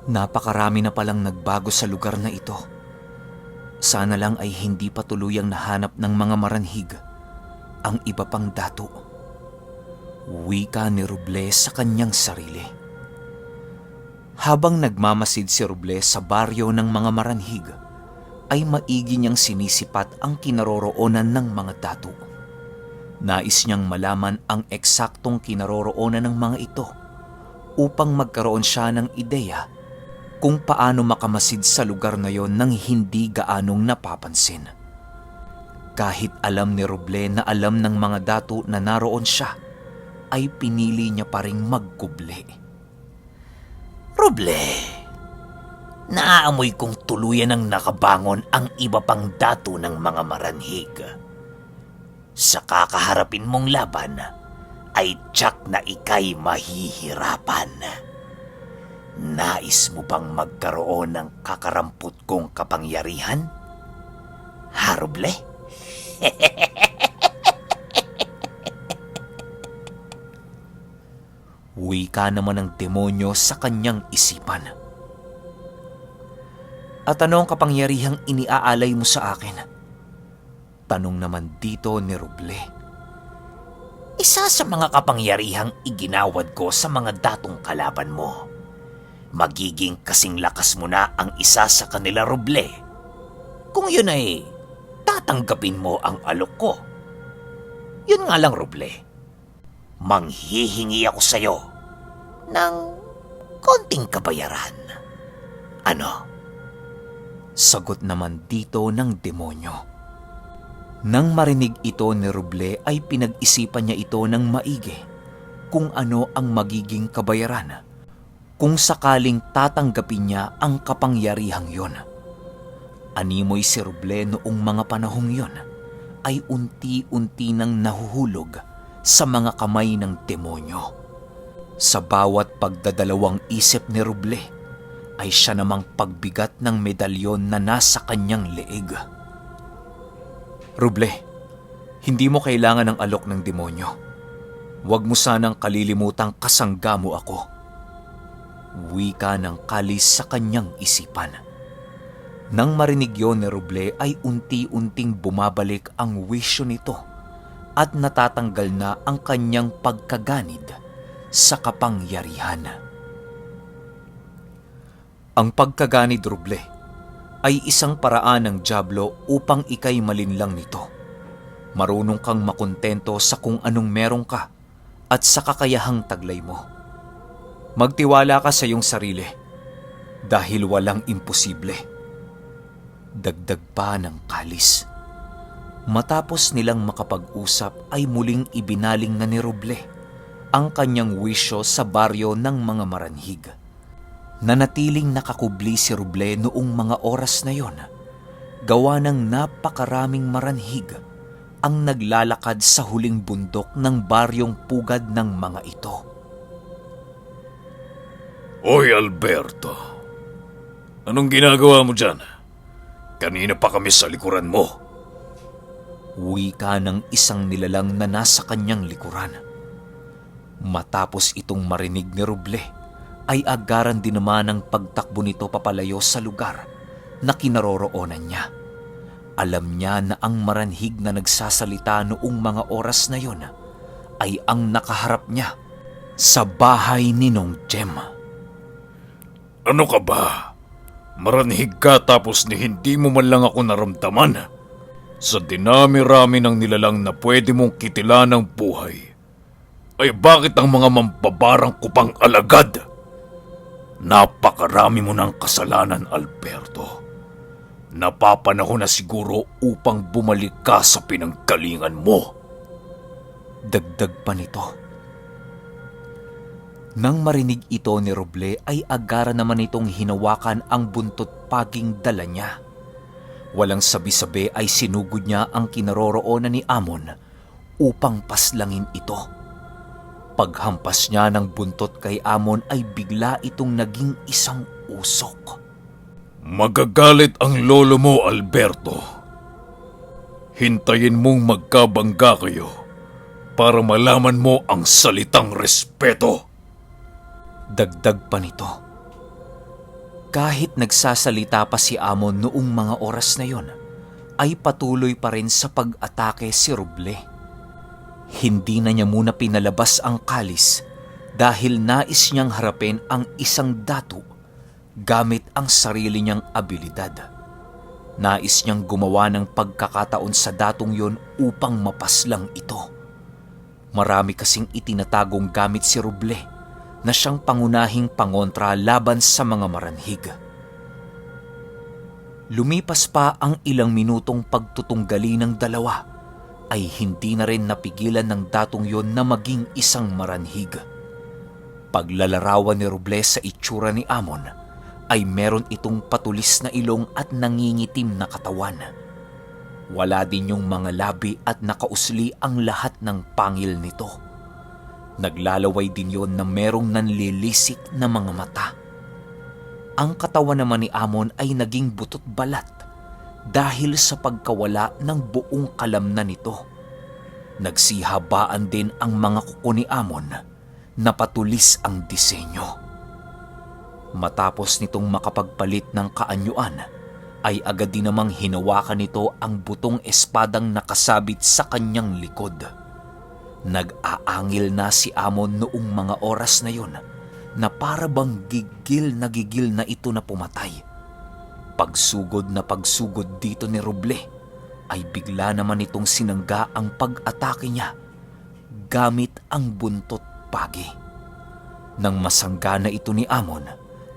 Napakarami na palang nagbago sa lugar na ito. Sana lang ay hindi pa tuluyang nahanap ng mga maranhig ang iba pang dato. Wika ni Robles sa kanyang sarili. Habang nagmamasid si Robles sa baryo ng mga maranhig, ay maigi niyang sinisipat ang kinaroroonan ng mga dato. Nais niyang malaman ang eksaktong kinaroroonan ng mga ito upang magkaroon siya ng ideya kung paano makamasid sa lugar na yon nang hindi gaanong napapansin. Kahit alam ni Roble na alam ng mga dato na naroon siya, ay pinili niya pa ring magkubli. Roble, naaamoy kong tuluyan ng nakabangon ang iba pang dato ng mga maranhig. Sa kakaharapin mong laban, ay tiyak na ika'y mahihirapan. Nais mo bang magkaroon ng kakarampot kong kapangyarihan? Ha, Roble? Wika naman ng demonyo sa kanyang isipan. At ano ang kapangyarihang iniaalay mo sa akin? Tanong naman dito ni Roble. Isa sa mga kapangyarihang iginawad ko sa mga datong kalaban mo. Magiging kasing lakas mo na ang isa sa kanila, Roble. Kung yun ay tatanggapin mo ang alok ko. Yun nga lang, Roble. Manghihingi ako sa'yo ng konting kabayaran. Ano? Sagot naman dito ng demonyo. Nang marinig ito ni Roble ay pinag-isipan niya ito ng maigi kung ano ang magiging kabayaran kung sakaling tatanggapin niya ang kapangyarihang yon. Animoy si Roble noong mga panahong yon ay unti-unti nang nahuhulog sa mga kamay ng demonyo. Sa bawat pagdadalawang isip ni Roble ay siya namang pagbigat ng medalyon na nasa kanyang leeg. Roble, hindi mo kailangan ng alok ng demonyo. Huwag mo sanang kalilimutang kasangga mo ako. Wika ng kalis sa kanyang isipan. Nang marinig yon ni Roble ay unti-unting bumabalik ang wisyo nito at natatanggal na ang kanyang pagkaganid sa kapangyarihan. Ang pagkaganid, Roble, ay isang paraan ng dyablo upang ikay malinlang nito. Marunong kang makontento sa kung anong meron ka at sa kakayahang taglay mo. Magtiwala ka sa iyong sarili dahil walang imposible. Dagdag pa ng kalis. Matapos nilang makapag-usap ay muling ibinaling na ni Roble ang kanyang wisyo sa baryo ng mga maranhig. Nanatiling nakakubli si Roble noong mga oras na yon, gawa ng napakaraming maranhig ang naglalakad sa huling bundok ng baryong pugad ng mga ito. Oy, Alberto, anong ginagawa mo dyan? Kanina pa kami sa likuran mo. Wika ng isang nilalang na nasa kanyang likuran. Matapos itong marinig ni Roble, ay agaran din naman ang pagtakbo nito papalayo sa lugar na kinaroroonan niya. Alam niya na ang maranhig na nagsasalita noong mga oras na yon ay ang nakaharap niya sa bahay ni Nong Jem. Ano ka ba? Maranhig ka tapos ni hindi mo man lang ako naramdaman. Sa dinami-rami ng nilalang na pwede mong kitilan ng buhay, ay bakit ang mga mambabarang ko pang alagad? Napakarami mo ng kasalanan, Alberto. Napapanahon na siguro upang bumalik ka sa pinanggalingan mo. Dagdag pa nito. Nang marinig ito ni Roble ay agara naman itong hinawakan ang buntot paging dala niya. Walang sabi-sabi ay sinugod niya ang kinaroroonan ni Amon upang paslangin ito. Paghampas niya ng buntot kay Amon ay bigla itong naging isang usok. Magagalit ang lolo mo, Alberto. Hintayin mong magkabangga kayo para malaman mo ang salitang respeto. Dagdag pa nito. Kahit nagsasalita pa si Amon noong mga oras na yon, ay patuloy pa rin sa pag-atake si Ruble. Hindi na niya muna pinalabas ang kalis dahil nais niyang harapin ang isang datu gamit ang sarili niyang abilidad. Nais niyang gumawa ng pagkakataon sa datong yon upang mapaslang ito. Marami kasing itinatagong gamit si Ruble na siyang pangunahing pangontra laban sa mga maranhig. Lumipas pa ang ilang minutong pagtutunggali ng dalawa ay hindi na rin napigilan ng datong yon na maging isang maranhig. Paglalarawan ni Ruble sa itsura ni Amon ay meron itong patulis na ilong at nangingitim na katawan. Wala din yung mga labi at nakausli ang lahat ng pangil nito. Naglalaway din yon na merong nanlilisik na mga mata. Ang katawan naman ni Amon ay naging butot balat dahil sa pagkawala ng buong kalamnan nito. Nagsihabaan din ang mga kuko ni Amon na patulis ang disenyo. Matapos nitong makapagpalit ng kaanyuan, ay agad din namang hinawakan nito ang butong espadang nakasabit sa kanyang likod. Nag-aangil na si Amon noong mga oras na yon na para bang gigil na ito na pumatay. Pagsugod na pagsugod dito ni Ruble ay bigla naman itong sinangga ang pag-atake niya gamit ang buntot pagi. Nang masangga na ito ni Amon,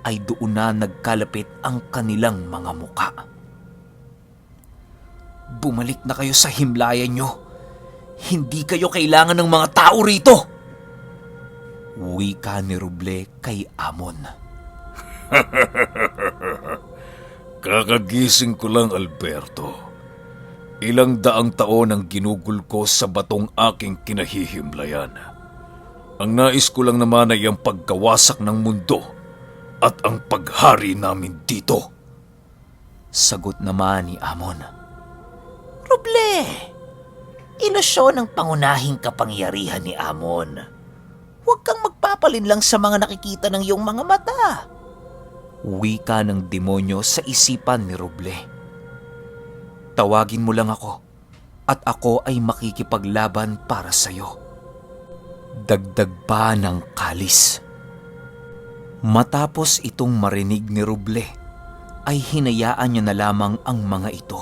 ay doon na nagkalapit ang kanilang mga muka. Bumalik na kayo sa himlayan nyo. Hindi kayo kailangan ng mga tao rito! Wika ni Ruble kay Amon. Kakagising ko lang, Alberto. Ilang daang taon ang ginugol ko sa batong aking kinahihimlayan. Ang nais ko lang naman ay ang pagkawasak ng mundo at ang paghari namin dito. Sagot naman ni Amon. Ruble, ilusyon ang pangunahing kapangyarihan ni Amon. Huwag kang magpapalin lang sa mga nakikita ng iyong mga mata. Wika ng demonyo sa isipan ni Ruble. Tawagin mo lang ako at ako ay makikipaglaban para sa'yo. Dagdag pa ng kalis. Matapos itong marinig ni Ruble, ay hinayaan niya na lamang ang mga ito.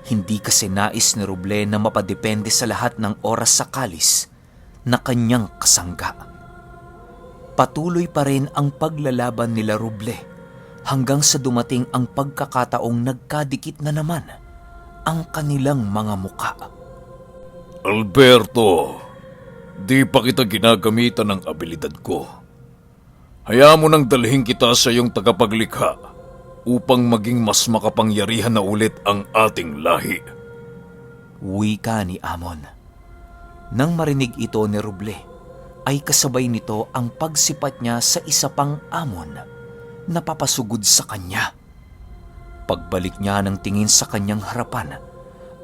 Hindi kasi nais ni Ruble na mapadepende sa lahat ng oras sa kalis na kanyang kasangga. Patuloy pa rin ang paglalaban nila Ruble hanggang sa dumating ang pagkakataong nagkadikit na naman ang kanilang mga muka. Alberto, di pa kita ginagamitan ng abilidad ko. Hayaan mo nang dalhin kita sa iyong tagapaglikha upang maging mas makapangyarihan na ulit ang ating lahi. Wika ni Amon. Nang marinig ito ni Ruble, ay kasabay nito ang pagsipat niya sa isa pang Amon na papasugod sa kanya. Pagbalik niya ng tingin sa kanyang harapan,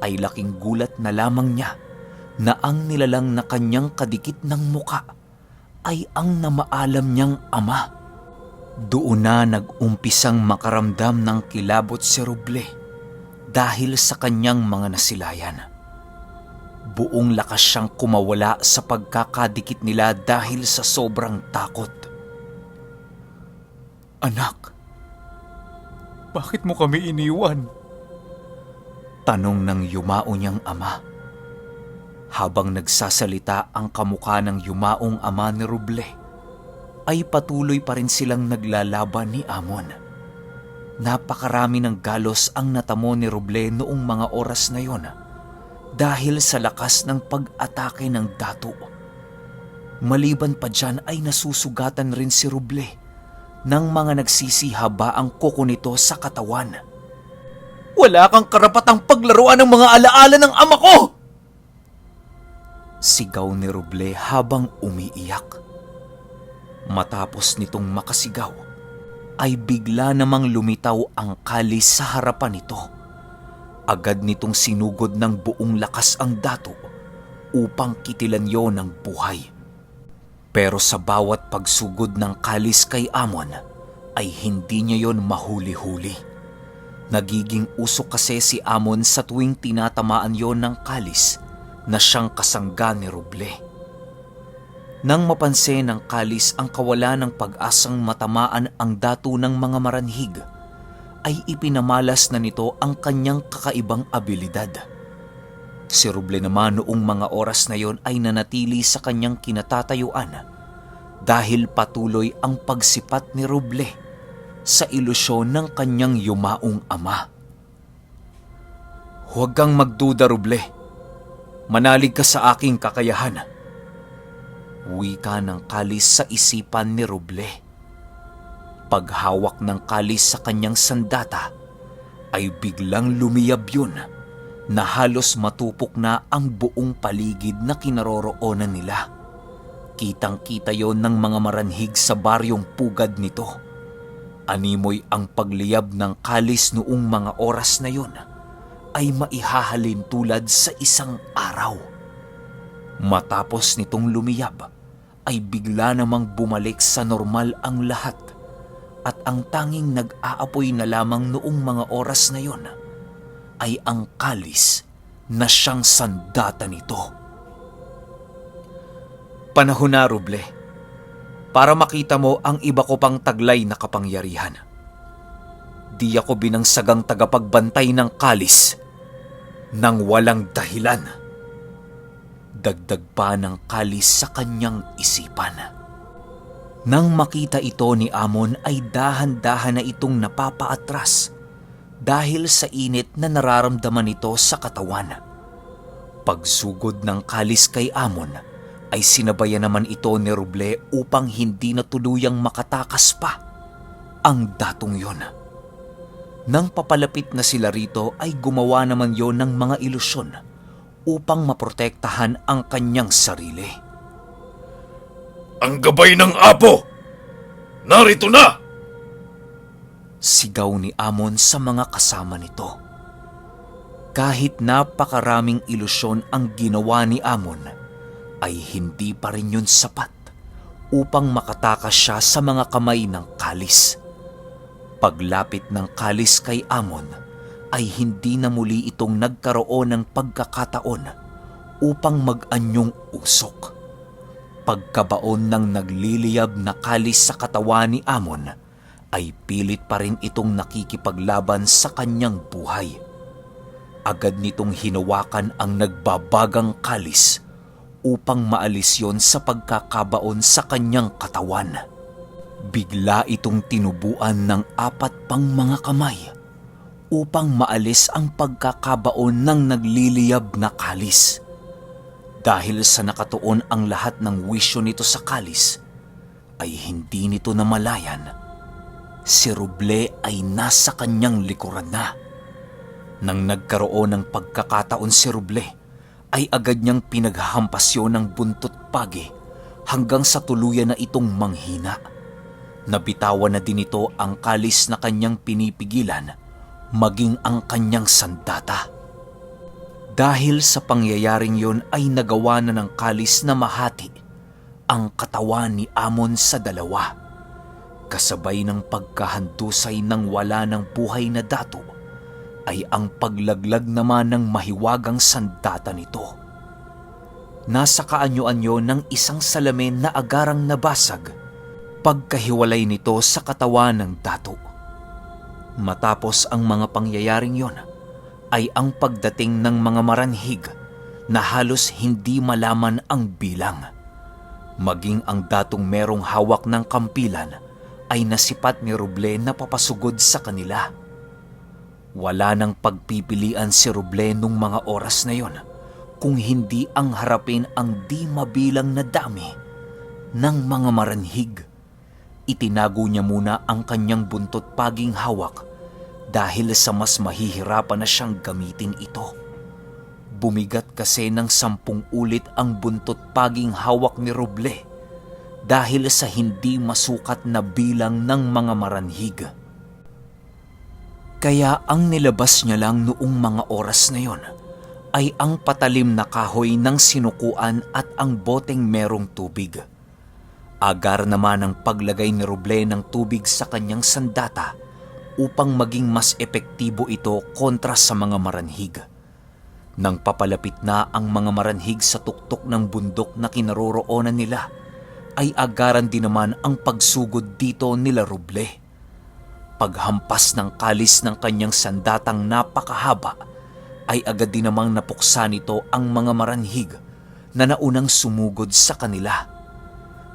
ay laking gulat na lamang niya na ang nilalang na kanyang kadikit ng muka ay ang namaalam niyang ama. Doon na nag-umpisang makaramdam ng kilabot si Ruble dahil sa kanyang mga nasilayan. Buong lakas siyang kumawala sa pagkakadikit nila dahil sa sobrang takot. Anak, bakit mo kami iniwan? Tanong ng yumao niyang ama. Habang nagsasalita ang kamukha ng yumaong ama ni Ruble, ay patuloy pa rin silang naglalaban ni Amon. Napakarami ng galos ang natamo ni Ruble noong mga oras na yon dahil sa lakas ng pag-atake ng datu. Maliban pa dyan ay nasusugatan rin si Ruble ng mga nagsisihaba ang kuko nito sa katawan. Wala kang karapatang paglaruan ng mga alaala ng ama ko! Sigaw ni Ruble habang umiiyak. Matapos nitong makasigaw, ay bigla namang lumitaw ang kalis sa harapan nito. Agad nitong sinugod ng buong lakas ang dato upang kitilan yon ng buhay. Pero sa bawat pagsugod ng kalis kay Amon, ay hindi niya yon mahuli-huli. Nagiging usok kasi si Amon sa tuwing tinatamaan yon ng kalis na siyang kasangga ni Roble. Nang mapansin ng kalis ang kawalan ng pag-asang matamaan ang datu ng mga maranhig, ay ipinamalas na nito ang kanyang kakaibang abilidad. Si Roble naman noong mga oras na yon ay nanatili sa kanyang kinatatayuan dahil patuloy ang pagsipat ni Roble sa ilusyon ng kanyang yumaong ama. "Huwag kang magduda, Roble. Manalig ka sa aking kakayahan," wika ng kalis sa isipan ni Roble. Paghawak ng kalis sa kanyang sandata, ay biglang lumiyab yun na halos matupok na ang buong paligid na kinaroroonan nila. Kitang-kita yon ng mga maranhig sa baryong pugad nito. Animoy ang pagliyab ng kalis noong mga oras na yon ay maihahalin tulad sa isang araw. Matapos nitong lumiyab, ay bigla namang bumalik sa normal ang lahat at ang tanging nag-aapoy na lamang noong mga oras na yon ay ang kalis na siyang sandata nito. Panahon na, Roble, para makita mo ang iba ko pang taglay na kapangyarihan. Di ako binangsagang tagapagbantay ng kalis nang walang dahilan. Dagdag pa ng kalis sa kanyang isipan. Nang makita ito ni Amon ay dahan-dahan na itong napapaatras dahil sa init na nararamdaman nito sa katawan. Pagsugod ng kalis kay Amon ay sinabayan naman ito ni Roble upang hindi na tuluyang makatakas pa ang datong yon. Nang papalapit na sila rito ay gumawa naman yon ng mga ilusyon upang maprotektahan ang kanyang sarili. "Ang gabay ng Apo! Narito na!" Sigaw ni Amon sa mga kasama nito. Kahit napakaraming ilusyon ang ginawa ni Amon, ay hindi pa rin yun sapat upang makatakas siya sa mga kamay ng kalis. Paglapit ng kalis kay Amon, ay hindi na muli itong nagkaroon ng pagkakataon upang mag-anyong usok. Pagkabaon ng nagliliyab na kalis sa katawan ni Amon, ay pilit pa rin itong nakikipaglaban sa kanyang buhay. Agad nitong hinawakan ang nagbabagang kalis upang maalis yon sa pagkakabaon sa kanyang katawan. Bigla itong tinubuan ng 4 pang mga kamay upang maalis ang pagkakabaon ng nagliliyab na kalis. Dahil sa nakatuon ang lahat ng wisyo nito sa kalis, ay hindi nito namalayan. Si Roble ay nasa kanyang likuran na. Nang nagkaroon ng pagkakataon si Roble, ay agad niyang pinaghahampasyon ng buntot pagi hanggang sa tuluyan na itong manghina. Nabitawan na din ito ang kalis na kanyang pinipigilan, maging ang kanyang sandata. Dahil sa pangyayaring yon ay nagawa na ng kalis na mahati ang katawan ni Amon sa 2. Kasabay ng pagkahandusay ng wala ng buhay na dato ay ang paglaglag naman ng mahiwagang sandata nito. Nasa kaanyo-anyo ng isang salamin na agarang nabasag pagkahiwalay nito sa katawan ng dato. Matapos ang mga pangyayaring yon, ay ang pagdating ng mga maranhig na halos hindi malaman ang bilang. Maging ang datong merong hawak ng kampilan ay nasipat ni Roble na papasugod sa kanila. Wala nang pagpipilian si Roble nung mga oras na yon kung hindi ang harapin ang di mabilang na dami ng mga maranhig. Itinago niya muna ang kanyang buntot paging hawak dahil sa mas mahihirapan na siyang gamitin ito. Bumigat kasi ng 10 ulit ang buntot paging hawak ni Roble dahil sa hindi masukat na bilang ng mga maranhig. Kaya ang nilabas niya lang noong mga oras na yon ay ang patalim na kahoy ng sinukuan at ang boteng merong tubig. Agar naman ang paglagay ni Roble ng tubig sa kanyang sandata upang maging mas epektibo ito kontra sa mga maranhig. Nang papalapit na ang mga maranhig sa tuktok ng bundok na kinaroroonan nila, ay agaran din naman ang pagsugod dito nila Roble. Paghampas ng kalis ng kanyang sandatang napakahaba, ay agad din namang napuksa nito ang mga maranhig na naunang sumugod sa kanila.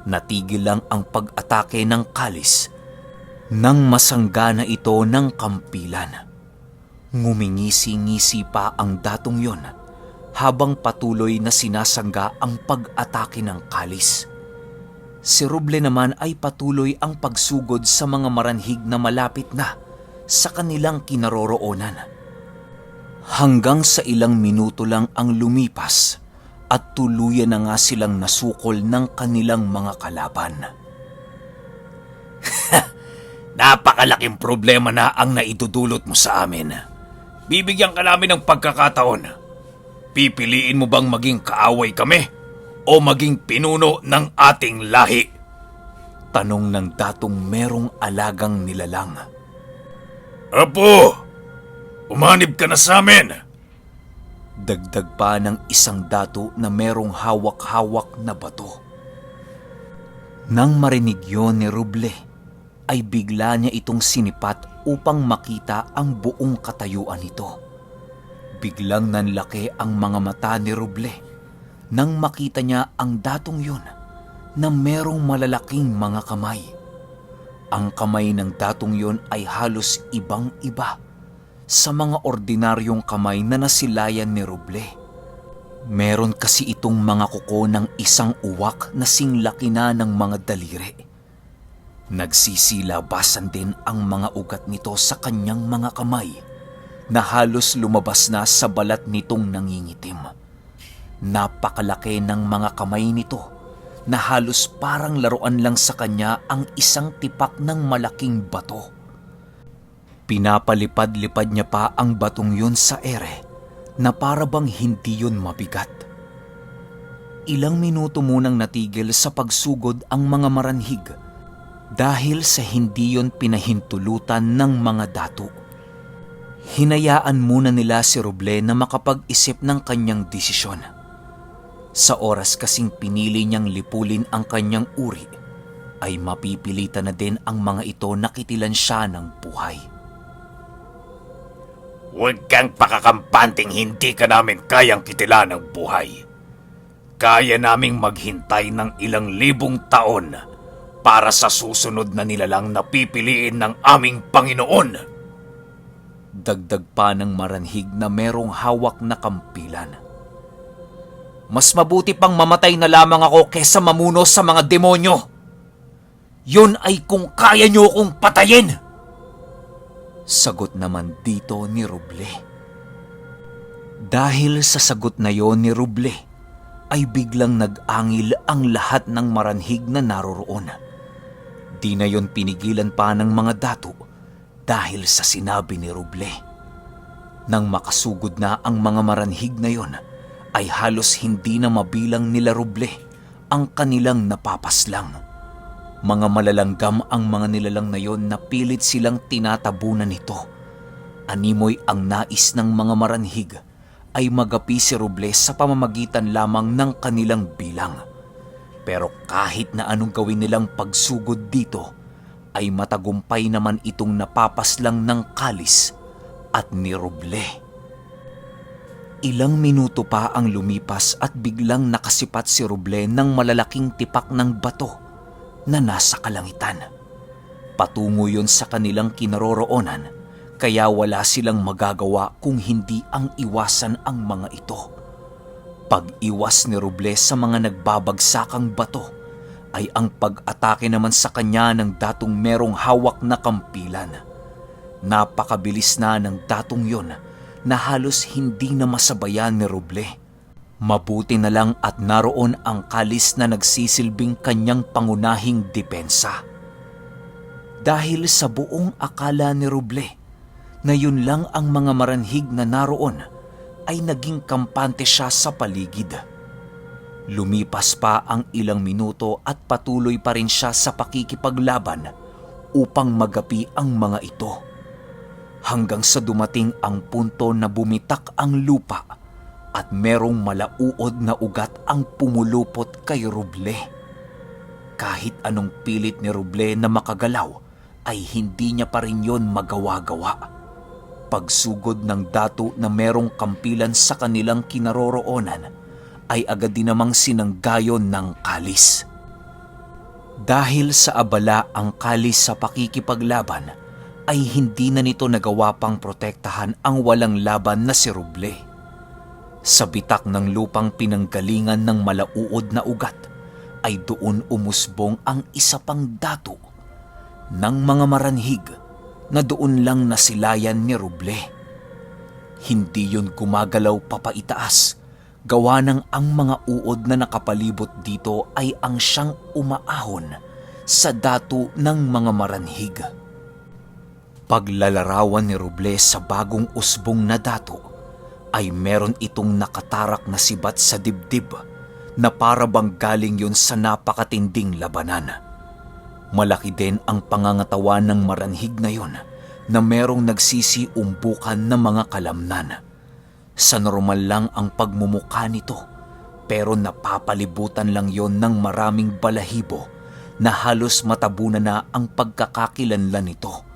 Natigil lang ang pag-atake ng kalis nang masanggana ito ng kampilan. Ngumingisi-ngisi pa ang datong yon habang patuloy na sinasangga ang pag-atake ng kalis. Si Roble naman ay patuloy ang pagsugod sa mga maranhig na malapit na sa kanilang kinaroroonan. Hanggang sa ilang minuto lang ang lumipas at tuluyan na nga silang nasukol ng kanilang mga kalaban. Napakalaking problema na ang naidudulot mo sa amin. Bibigyan ka namin ng pagkakataon. Pipiliin mo bang maging kaaway kami o maging pinuno ng ating lahi? Tanong ng datong merong alagang nilalang. Apo, umanib ka na sa amin. Dagdag pa ng isang dato na merong hawak-hawak na bato. Nang marinig yon ni Roble, ay bigla niya itong sinipat upang makita ang buong katayuan nito. Biglang nanlaki ang mga mata ni Roble nang makita niya ang datong yun na merong malalaking mga kamay. Ang kamay ng datong yun ay halos ibang-iba sa mga ordinaryong kamay na nasilayan ni Roble. Meron kasi itong mga kuko ng isang uwak na singlaki na ng mga daliri. Nagsisilabasan din ang mga ugat nito sa kanyang mga kamay na halos lumabas na sa balat nitong nangingitim. Napakalaki ng mga kamay nito na halos parang laruan lang sa kanya ang isang tipak ng malaking bato. Pinapalipad-lipad niya pa ang batong yun sa ere na para bang hindi yun mabigat. Ilang minuto munang natigil sa pagsugod ang mga maranhig dahil sa hindi yun pinahintulutan ng mga dato. Hinayaan muna nila si Roble na makapag-isip ng kanyang desisyon. Sa oras kasing pinili niyang lipulin ang kanyang uri, ay mapipilitan na din ang mga ito na kitilan siya ng buhay. Huwag kang pakakampanteng hindi ka namin kayang kitilan ng buhay. Kaya naming maghintay ng ilang libong taon para sa susunod na nilalang na pipiliin ng aming Panginoon. Dagdag pa ng maranhig na merong hawak na kampilan. Mas mabuti pang mamatay na lamang ako kesa mamuno sa mga demonyo. Yun ay kung kaya niyo kong patayin. Sagot naman dito ni Roble. Dahil sa sagot na yon ni Roble, ay biglang nag-angil ang lahat ng maranhig na naroroon. Di na yon pinigilan pa ng mga dato dahil sa sinabi ni Roble. Nang makasugod na ang mga maranhig na yon, ay halos hindi na mabilang nila Roble ang kanilang napapaslang. Mga malalanggam ang mga nilalang na yon na pilit silang tinatabunan nito. Animoy ang nais ng mga maranhig ay magapi si Roble sa pamamagitan lamang ng kanilang bilang. Pero kahit na anong gawin nilang pagsugod dito, ay matagumpay naman itong napapaslang ng kalis at ni Roble. Ilang minuto pa ang lumipas at biglang nakasipat si Roble ng malalaking tipak ng bato na nasa kalangitan. Patungo yun sa kanilang kinaroroonan, kaya wala silang magagawa kung hindi ang iwasan ang mga ito. Pag-iwas ni Roble sa mga nagbabagsakang bato, ay ang pag-atake naman sa kanya ng datong merong hawak na kampilan. Napakabilis na ng datong yon na halos hindi na masabayan ni Roble. Mabuti na lang at naroon ang kalis na nagsisilbing kanyang pangunahing depensa. Dahil sa buong akala ni Roble na yun lang ang mga maranhig na naroon, ay naging kampante siya sa paligid. Lumipas pa ang ilang minuto at patuloy pa rin siya sa pakikipaglaban upang magapi ang mga ito. Hanggang sa dumating ang punto na bumitak ang lupa at merong malauod na ugat ang pumulupot kay Ruble. Kahit anong pilit ni Ruble na makagalaw ay hindi niya pa rin yon magawa-gawa. Pagsugod ng dato na merong kampilan sa kanilang kinaroroonan ay agad din namang sinanggayon ng kalis. Dahil sa abala ang kalis sa pakikipaglaban, ay hindi na nito nagawa pang protektahan ang walang laban na si Ruble. Sa bitak ng lupang pinanggalingan ng malauod na ugat, ay doon umusbong ang isa pang dato ng mga maranhig na doon lang nasilayan ni Ruble. Hindi yun gumagalaw papaitaas, gawa ng ang mga uod na nakapalibot dito ay ang siyang umaahon sa dato ng mga maranhig. Paglalarawan ni Ruble sa bagong usbong na dato, ay meron itong nakatarak na sibat sa dibdib na para bang galing yun sa napakatinding labanan. Malaki din ang pangangatawan ng maranhig na yun na merong nagsisiumbukan ng mga kalamnan. Sa normal lang ang pagmumukha nito, pero napapalibutan lang yon ng maraming balahibo na halos matabunan na ang pagkakakilanlan nito.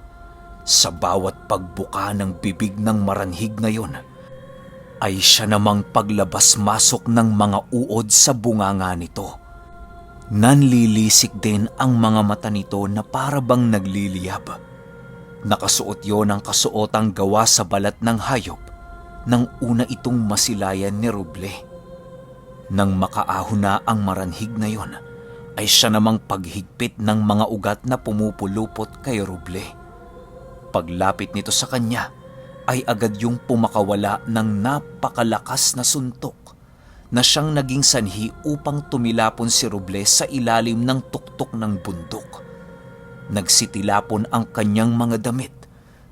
Sa bawat pagbuka ng bibig ng maranhig na yon, ay siya namang paglabas-masok ng mga uod sa bunganga nito. Nanlilisik din ang mga mata nito na para bang nagliliyab. Nakasuot yon ang kasuotang gawa sa balat ng hayop nang una itong masilayan ni Ruble. Nang makaahon na ang maranhig na yon, ay siya namang paghigpit ng mga ugat na pumupulupot kay Ruble. Paglapit nito sa kanya, ay agad yung pumakawala ng napakalakas na suntok na siyang naging sanhi upang tumilapon si Ruble sa ilalim ng tuktok ng bundok. Nagsitilapon ang kanyang mga damit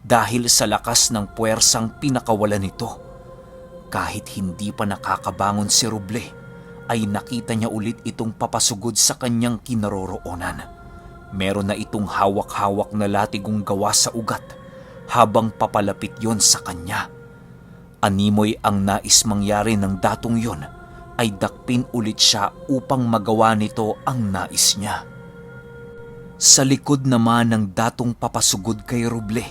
dahil sa lakas ng puwersang pinakawalan nito. Kahit hindi pa nakakabangon si Ruble, ay nakita niya ulit itong papasugod sa kanyang kinaroroonan. Meron na itong hawak-hawak na latigong gawa sa ugat habang papalapit yon sa kanya. Animoy ang nais mangyari ng datong yon ay dakpin ulit siya upang magawa nito ang nais niya. Sa likod naman ng datong papasugod kay Ruble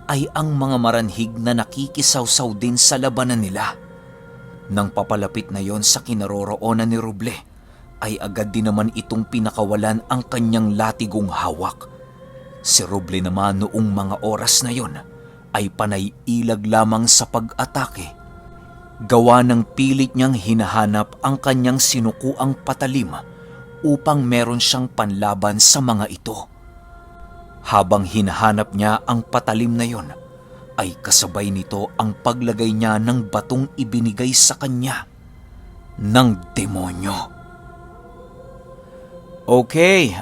ay ang mga maranhig na nakikisawsaw din sa labanan nila. Nang papalapit na yon sa kinaroroonan ni Ruble, ay agad din naman itong pinakawalan ang kanyang latigong hawak. Si Ruble naman noong mga oras na yon ay panay ilag lamang sa pag-atake. Gawa ng pilit niyang hinahanap ang kanyang sinukuang patalim upang meron siyang panlaban sa mga ito. Habang hinahanap niya ang patalim na yon, ay kasabay nito ang paglagay niya ng batong ibinigay sa kanya ng demonyo. Okay,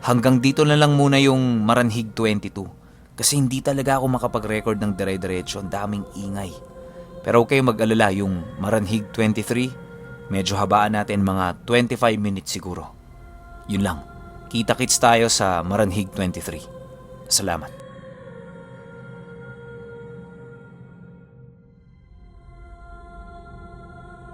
hanggang dito na lang muna yung Maranhig 22. Kasi hindi talaga ako makapag-record ng dire-diretso, ang daming ingay. Pero okay, mag-alala, yung Maranhig 23, medyo habaan natin mga 25 minutes siguro. Yun lang. Kita-kits tayo sa Maranhig 23. Salamat.